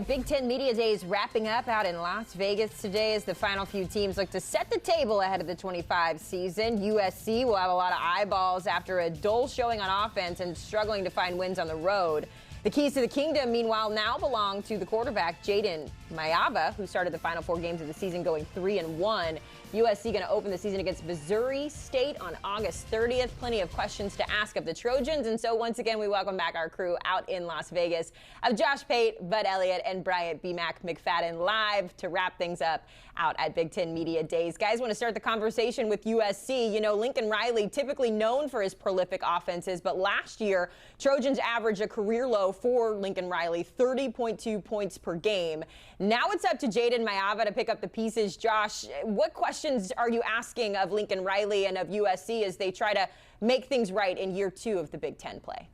Big Ten Media Days wrapping up out in Las Vegas today as the final few teams look to set the table ahead of the 25 season. USC will have a lot of eyeballs after a dull showing on offense and struggling to find wins on the road. The keys to the kingdom, meanwhile, now belong to the quarterback, Jayden Maiava, who started the final 4 games of the season going 3-1. USC going to open the season against Missouri State on August 30th. Plenty of questions to ask of the Trojans. And so once again, we welcome back our crew out in Las Vegas of Josh Pate, Bud Elliott, and Bryant B-Mac McFadden live to wrap things up out at Big Ten Media Days. Guys, want to start the conversation with USC. You know, Lincoln Riley, typically known for his prolific offenses, but last year, Trojans averaged a career low for Lincoln Riley, 30.2 points per game. Now it's up to Jayden Maiava to pick up the pieces. Josh, what questions are you asking of Lincoln Riley and of USC as they try to make things right in year 2 of the Big Ten play?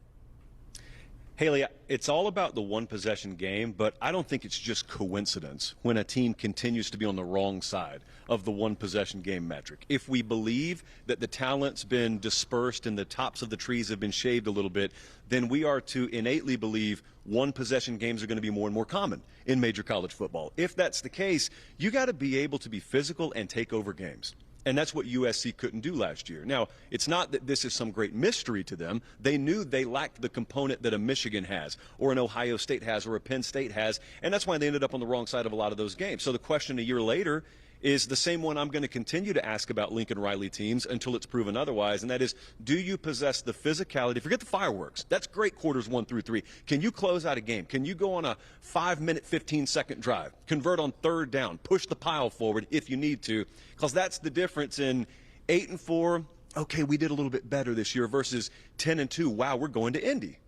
Haley, it's all about the one-possession game, but I don't think it's just coincidence when a team continues to be on the wrong side of the one-possession game metric. If we believe that the talent's been dispersed and the tops of the trees have been shaved a little bit, then we are to innately believe one-possession games are going to be more and more common in major college football. If that's the case, you got to be able to be physical and take over games. And that's what USC couldn't do last year. Now, it's not that this is some great mystery to them. They knew they lacked the component that a Michigan has, or an Ohio State has, or a Penn State has, and that's why they ended up on the wrong side of a lot of those games. So the question a year later is the same one I'm going to continue to ask about Lincoln Riley teams until it's proven otherwise, and that is, do you possess the physicality? Forget the fireworks. That's great quarters 1 through 3. Can you close out a game? Can you go on a 5-minute, 15-second drive, convert on 3rd down, push the pile forward if you need to? Because that's the difference in 8-4, okay, we did a little bit better this year, versus 10-2, wow, we're going to Indy.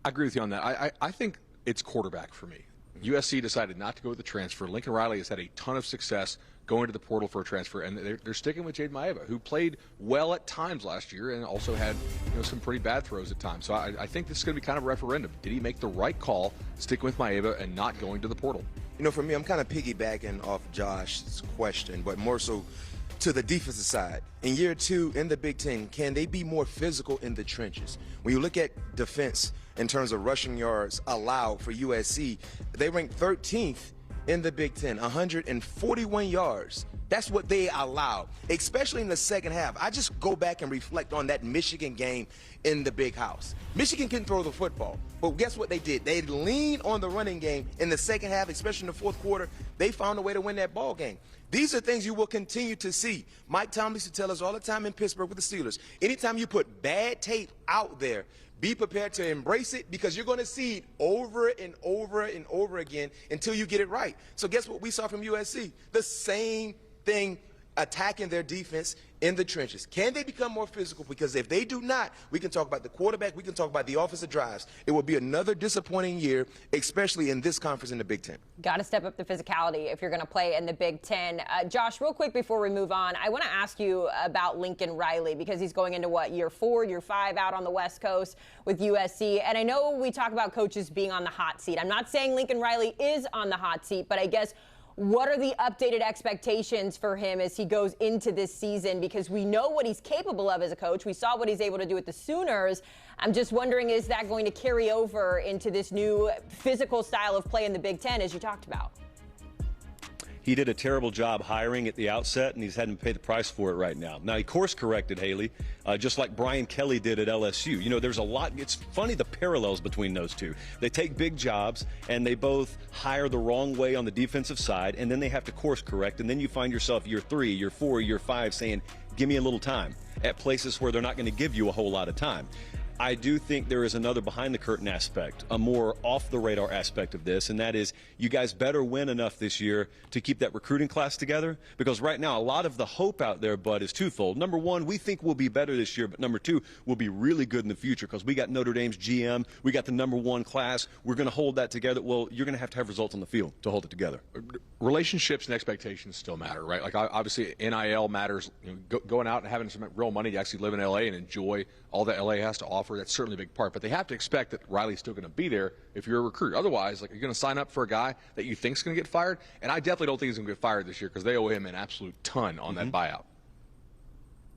I agree with you on that. I think it's quarterback for me. USC decided not to go with the transfer. Lincoln Riley has had a ton of success going to the portal for a transfer, and they're sticking with Jayden Maiava, who played well at times last year and also had some pretty bad throws at times. So I think this is going to be kind of a referendum. Did he make the right call sticking with Maiava and not going to the portal? You know, for me, I'm kind of piggybacking off Josh's question, but more so to the defensive side. In year 2 in the Big Ten, can they be more physical in the trenches? When you look at defense in terms of rushing yards allowed for USC, they ranked 13th in the Big Ten, 141 yards. That's what they allowed, especially in the second half. I just go back and reflect on that Michigan game in the Big House. Michigan couldn't throw the football, but guess what they did? They leaned on the running game in the second half, especially in the 4th quarter. They found a way to win that ball game. These are things you will continue to see. Mike Tomlin used to tell us all the time in Pittsburgh with the Steelers, anytime you put bad tape out there, be prepared to embrace it, because you're going to see it over and over and over again until you get it right. So guess what we saw from USC? The same thing, attacking their defense in the trenches. Can they become more physical? Because if they do not, we can talk about the quarterback, we can talk about the offensive drives. It will be another disappointing year, especially in this conference in the Big Ten. Got to step up the physicality if you're going to play in the Big Ten. Josh, real quick before we move on, I want to ask you about Lincoln Riley, because he's going into what, year 4, year 5 out on the West Coast with USC. And I know we talk about coaches being on the hot seat. I'm not saying Lincoln Riley is on the hot seat, but I guess what are the updated expectations for him as he goes into this season? Because we know what he's capable of as a coach. We saw what he's able to do with the Sooners. I'm just wondering, is that going to carry over into this new physical style of play in the Big Ten, as you talked about? He did a terrible job hiring at the outset, and he's having to pay the price for it right now. Now, he course-corrected, Haley, just like Brian Kelly did at LSU. You know, there's a lot. It's funny, the parallels between those two. They take big jobs, and they both hire the wrong way on the defensive side, and then they have to course-correct, and then you find yourself year 3, year 4, year 5 saying, give me a little time, at places where they're not going to give you a whole lot of time. I do think there is another behind-the-curtain aspect, a more off-the-radar aspect of this, and that is you guys better win enough this year to keep that recruiting class together, because right now a lot of the hope out there, Bud, is twofold. Number one, we think we'll be better this year, but number 2, we'll be really good in the future because we got Notre Dame's GM, we got the #1 class, we're going to hold that together. Well, you're going to have results on the field to hold it together. Relationships and expectations still matter, right? Like, obviously, NIL matters. You know, going out and having some real money to actually live in LA and enjoy all that LA has to offer, that's certainly a big part. But they have to expect that Riley's still going to be there if you're a recruit. Otherwise, like, you're going to sign up for a guy that you think is going to get fired. And I definitely don't think he's going to get fired this year because they owe him an absolute ton on that buyout.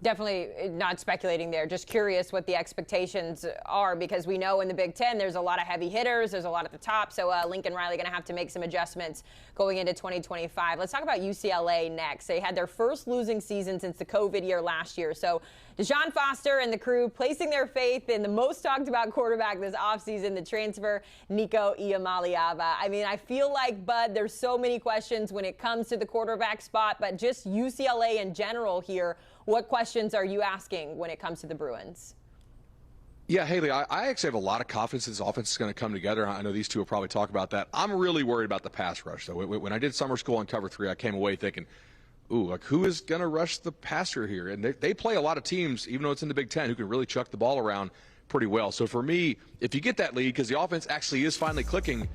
Definitely not speculating there, just curious what the expectations are, because we know in the Big Ten there's a lot of heavy hitters, there's a lot at the top, so Lincoln Riley going to have to make some adjustments going into 2025. Let's talk about UCLA next. They had their first losing season since the COVID year last year, so DeShaun Foster and the crew placing their faith in the most talked about quarterback this offseason, the transfer Nico Iamaleava. I mean, I feel like, Bud, there's so many questions when it comes to the quarterback spot, but just UCLA in general here. What questions are you asking when it comes to the Bruins? Yeah, Haley, I actually have a lot of confidence this offense is going to come together. I know these two will probably talk about that. I'm really worried about the pass rush, though. When I did summer school on Cover 3, I came away thinking, ooh, like, who is going to rush the passer here? And they play a lot of teams, even though it's in the Big Ten, who can really chuck the ball around pretty well. So for me, if you get that lead, because the offense actually is finally clicking,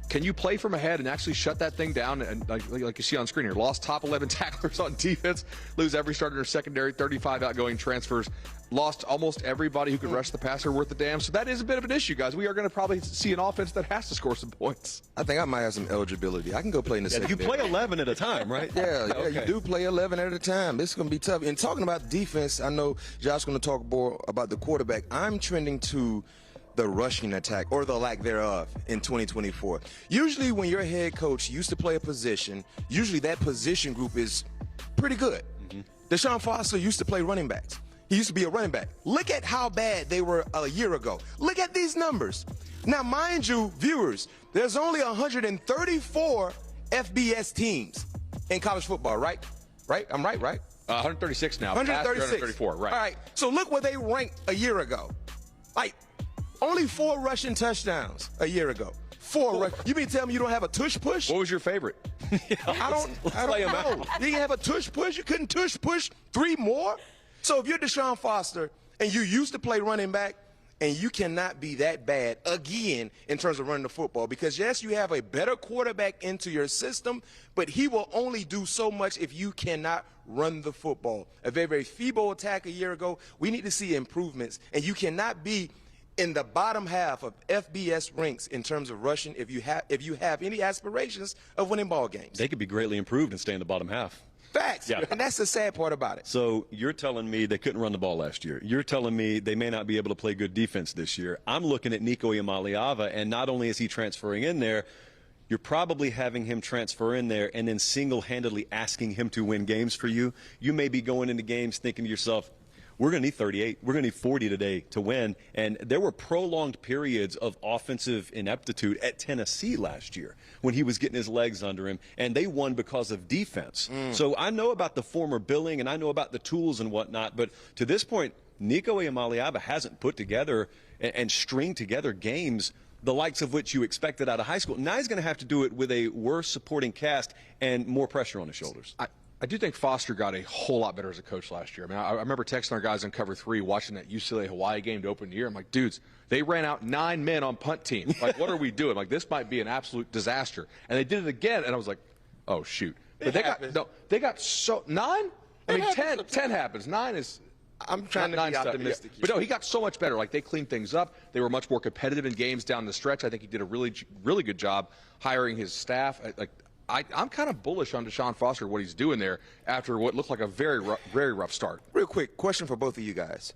can you play from ahead and actually shut that thing down? And like you see on screen here, lost top 11 tacklers on defense, lose every starter in secondary, 35 outgoing transfers, lost almost everybody who could rush the passer worth a damn. So that is a bit of an issue, guys. We are going to probably see an offense that has to score some points. I think I might have some eligibility. I can go play in the secondary. You play 11 at a time, right? Yeah, Okay. you do play 11 at a time. It's going to be tough. And talking about defense, I know Josh's going to talk more about the quarterback. I'm trending to the rushing attack, or the lack thereof, in 2024. Usually when your head coach used to play a position, usually that position group is pretty good. DeShaun Foster used to play running backs. He used to be a running back. Look at how bad they were a year ago. Look at these numbers. Now, mind you, viewers, there's only 134 FBS teams in college football, right? Right? I'm right? 136 now. 136. 134, right. All right. So look where they ranked a year ago. Like, only 4 rushing touchdowns a year ago. 4. You mean tell me you don't have a tush push? What was your favorite? I don't know. You didn't have a tush push? You couldn't tush push 3 more? So if you're DeShaun Foster and you used to play running back, and you cannot be that bad again in terms of running the football, because yes, you have a better quarterback into your system, but he will only do so much if you cannot run the football. A very, very feeble attack a year ago. We need to see improvements, and you cannot be in the bottom half of FBS ranks in terms of rushing if you have any aspirations of winning ball games. They could be greatly improved and stay in the bottom half. Facts. Yeah. And that's the sad part about it. So you're telling me they couldn't run the ball last year. You're telling me they may not be able to play good defense this year. I'm looking at Nico Iamaleava, and not only is he transferring in there, you're probably having him transfer in there and then single-handedly asking him to win games for you. You may be going into games thinking to yourself, we're going to need 38. We're going to need 40 today to win. And there were prolonged periods of offensive ineptitude at Tennessee last year when he was getting his legs under him, and they won because of defense. So I know about the former billing, and I know about the tools and whatnot, but to this point, Nico Iamaleava hasn't put together and stringed together games the likes of which you expected out of high school. Now he's going to have to do it with a worse supporting cast and more pressure on his shoulders. I do think Foster got a whole lot better as a coach last year. I mean, I remember texting our guys on Cover 3 watching that UCLA-Hawaii game to open the year. I'm like, dudes, they ran out 9 men on punt team. Like, what are we doing? Like, this might be an absolute disaster. And they did it again, and I was like, oh, shoot. But they got so – 9? I mean, 10 happens. 9 is – I'm trying to be optimistic. But no, he got so much better. Like, they cleaned things up. They were much more competitive in games down the stretch. I think he did a really, really good job hiring his staff. I'm kind of bullish on DeShaun Foster, what he's doing there after what looked like a very rough start. Real quick, question for both of you guys.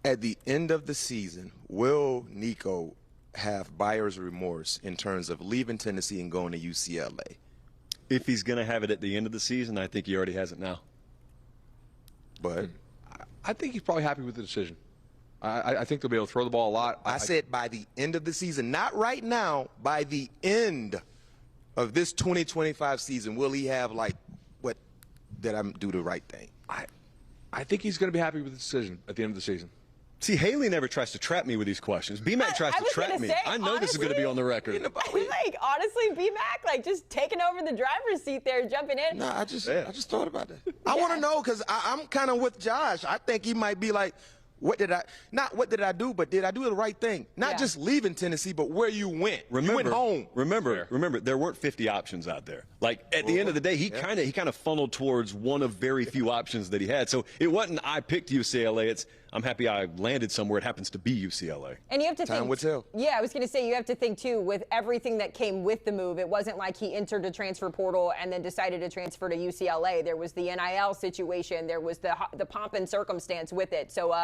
At the end of the season, will Nico have buyer's remorse in terms of leaving Tennessee and going to UCLA? If he's going to have it at the end of the season, I think he already has it now. But I think he's probably happy with the decision. I think they'll be able to throw the ball a lot. I said by the end of the season, not right now, by the end of this 2025 season, will he have, like, what, did I do the right thing? I think he's going to be happy with the decision at the end of the season. See, Haley never tries to trap me with these questions. B-Mac tries to trap me. I know this is going to be on the record. Honestly, B-Mac, just taking over the driver's seat there, jumping in. No, I just thought about that. I want to know, because I'm kind of with Josh. I think he might be like, what did I do, but did I do the right thing? Not just leaving Tennessee, but where you went. You went home. Remember, there weren't 50 options out there. Like, at the end of the day, he kind of funneled towards one of very few options that he had. So it wasn't I picked UCLA. It's I'm happy I landed somewhere. It happens to be UCLA. And you have to Time will tell. Yeah, I was going to say, you have to think, too, with everything that came with the move, it wasn't like he entered the transfer portal and then decided to transfer to UCLA. There was the NIL situation. There was the pomp and circumstance with it. So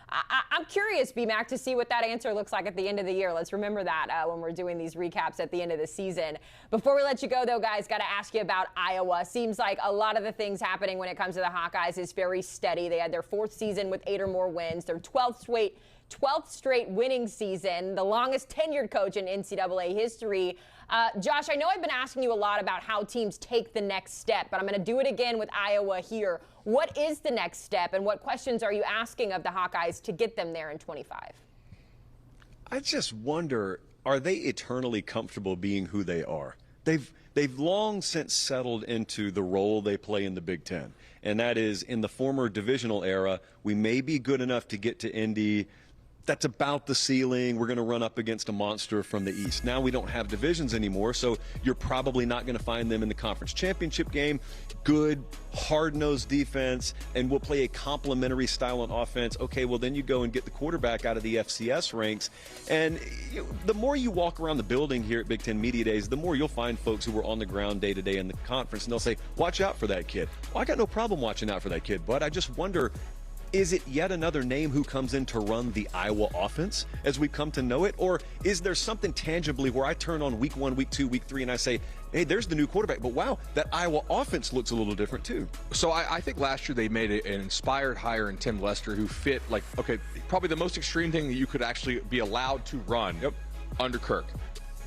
I'm curious, B-Mac, to see what that answer looks like at the end of the year. Let's remember that when we're doing these recaps at the end of the season. Before we let you go, though, guys, got to ask you about Iowa. Seems like a lot of the things happening when it comes to the Hawkeyes is very steady. They had their 4th season with 8 or more wins, their 12th straight winning season, the longest tenured coach in NCAA history. Josh, I know I've been asking you a lot about how teams take the next step, but I'm going to do it again with Iowa here. What is the next step, and what questions are you asking of the Hawkeyes to get them there in 25? I just wonder, are they eternally comfortable being who they are? They've long since settled into the role they play in the Big Ten, and that is, in the former divisional era, we may be good enough to get to Indy. That's about the ceiling. We're going to run up against a monster from the East. Now we don't have divisions anymore, so you're probably not going to find them in the conference championship game. Good, hard-nosed defense, and we'll play a complementary style on offense. Okay, well, then you go and get the quarterback out of the FCS ranks. And the more you walk around the building here at Big Ten Media Days, the more you'll find folks who were on the ground day-to-day in the conference, and they'll say, watch out for that kid. Well, I got no problem watching out for that kid, but I just wonder, is it yet another name who comes in to run the Iowa offense as we've come to know it? Or is there something tangibly where I turn on week 1, week 2, week 3, and I say, hey, there's the new quarterback, but wow, that Iowa offense looks a little different too? So I think last year they made an inspired hire in Tim Lester who fit, like, okay, probably the most extreme thing that you could actually be allowed to run under Kirk.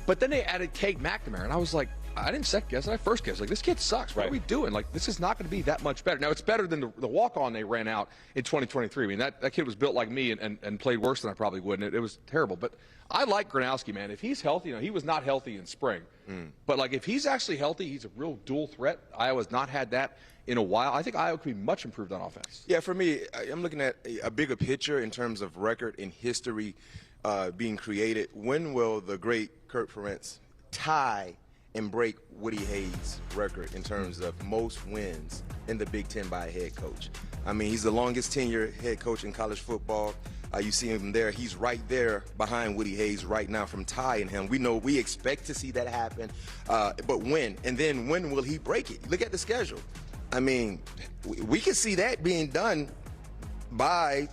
But then they added Cade McNamara, and I was like, I didn't second guess it. I first guessed, like, this kid sucks. What are we doing? Like, this is not going to be that much better. Now, it's better than the walk-on they ran out in 2023. I mean, that kid was built like me and played worse than I probably would, and it was terrible. But I like Gronowski, man. If he's healthy, he was not healthy in spring. But, like, if he's actually healthy, he's a real dual threat. Iowa's not had that in a while. I think Iowa could be much improved on offense. Yeah, for me, I'm looking at a bigger picture in terms of record and history being created. When will the great Kirk Ferentz tie and break Woody Hayes' record in terms of most wins in the Big Ten by a head coach? I mean, he's the longest tenured head coach in college football. You see him there. He's right there behind Woody Hayes right now from tying him. We expect to see that happen, but when? And then when will he break it? Look at the schedule. I mean, we can see that being done by,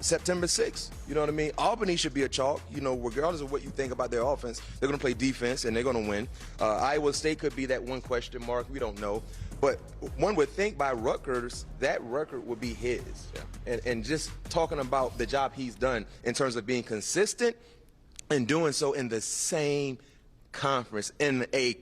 September 6th. You know what I mean? Albany should be a chalk. Regardless of what you think about their offense, they're going to play defense and they're going to win. Iowa State could be that one question mark. We don't know. But one would think by Rutgers, that record would be his. Yeah. And just talking about the job he's done in terms of being consistent and doing so in the same conference, in a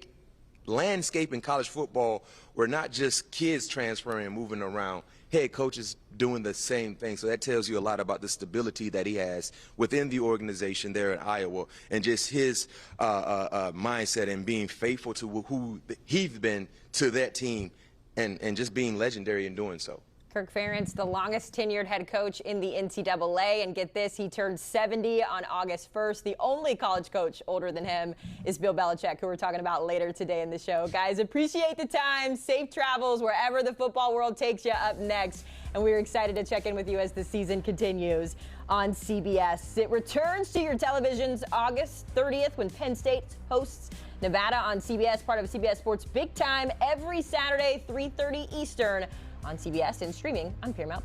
landscape in college football where not just kids transferring and moving around, head coaches doing the same thing. So that tells you a lot about the stability that he has within the organization there at Iowa, and just his mindset and being faithful to who he's been to that team, and just being legendary in doing so. Kirk Ferentz, the longest tenured head coach in the NCAA, and get this, he turned 70 on August 1st. The only college coach older than him is Bill Belichick, who we're talking about later today in the show. Guys, appreciate the time. Safe travels wherever the football world takes you up next. And we're excited to check in with you as the season continues on CBS. It returns to your televisions August 30th when Penn State hosts Nevada on CBS, part of CBS Sports Big Time, every Saturday, 3:30 Eastern on CBS and streaming on Paramount+.